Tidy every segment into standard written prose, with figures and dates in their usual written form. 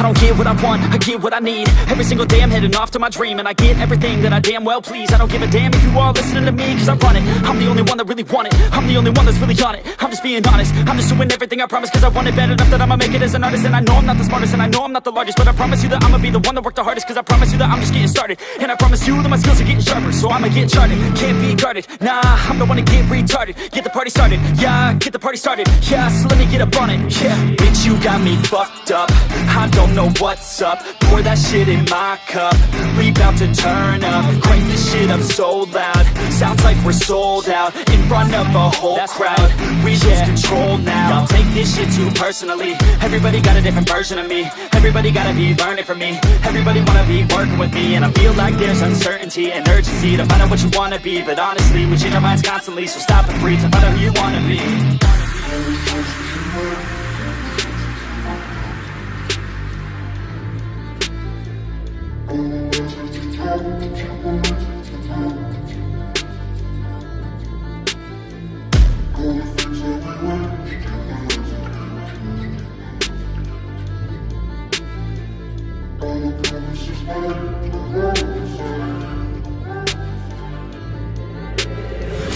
don't get what I want, I get what I need. Every single day I'm heading off to my dream, and I get everything that I damn well please. I don't give a damn if you all listening to me, cause I run it. I'm the only one that really want it, I'm the only one that's really on it. I'm just being honest, I'm just doing everything I promise, cause I want it bad enough that I'ma make it as an artist. And I know I'm not the smartest, and I know I'm not the largest, but I promise you that I'ma be the one that worked the hardest. Cause I promise you that I'm just getting started, and I promise you that my skills are getting sharper. So I'ma get charted, can't be guarded. Nah, I'm the one to get retarded. Get the party started, yeah, get the party started. Yeah, so let me get up on it, yeah. Bitch, you got me fucked up, I don't know what's up. Pour that shit in my cup, we bout to turn up. Crank this shit up so loud, sounds like we're sold out. In front of a whole crowd, we lose control now. Y'all take this shit too personally, everybody got a different version of me. Everybody gotta be learning from me, everybody wanna be working with me. And I feel like there's uncertainty and urgency to find out what you wanna be. But honestly, we change our minds constantly, so stop and breathe to find out who you wanna be.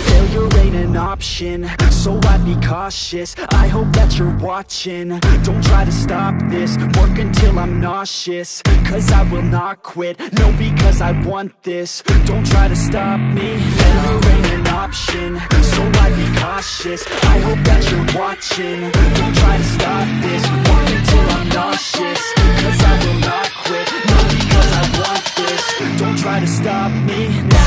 Failure ain't an option, so I'd be cautious. I hope that you're watching, don't try to stop this. Work until I'm nauseous, cause I will not quit. No, because I want this, don't try to stop me. Failure ain't an option, so I'd be cautious. I hope that you're watching, don't try to stop this. Work until I'm nauseous, cause I will not quit. No, because I want this, don't try to stop me now.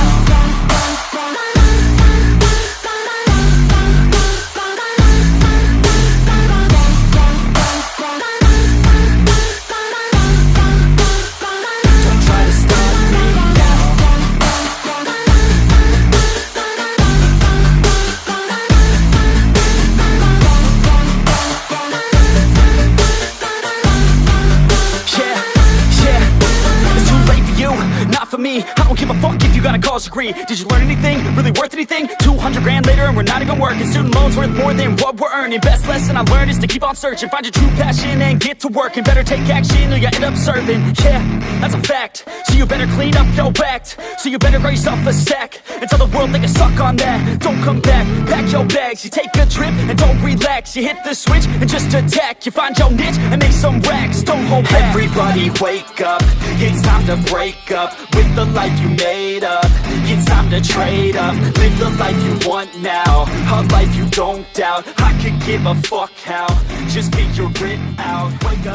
I don't give a fuck if you got a college degree. Did you learn anything? Really worth anything? 200 grand later and we're not even working. Student loans worth more than what we're earning. Best lesson I learned is to keep on searching. Find your true passion and get to work. And better take action or you end up serving. Yeah, that's a fact. So you better clean up your act. So you better grow yourself a sack and tell the world they can suck on that. Don't come back, pack your bags. You take a trip and don't relax. You hit the switch and just attack. You find your niche and make some racks. Don't hold back. Everybody wake up, it's time to break up with the life you made up. It's time to trade up, live the life you want now, a life you don't doubt. I could give a fuck how, just get your grit out. Wake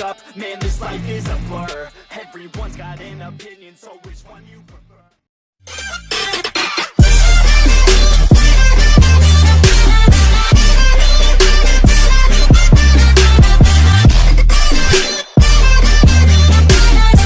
up, man, this life is a blur. Everyone's got an opinion, so which one you prefer?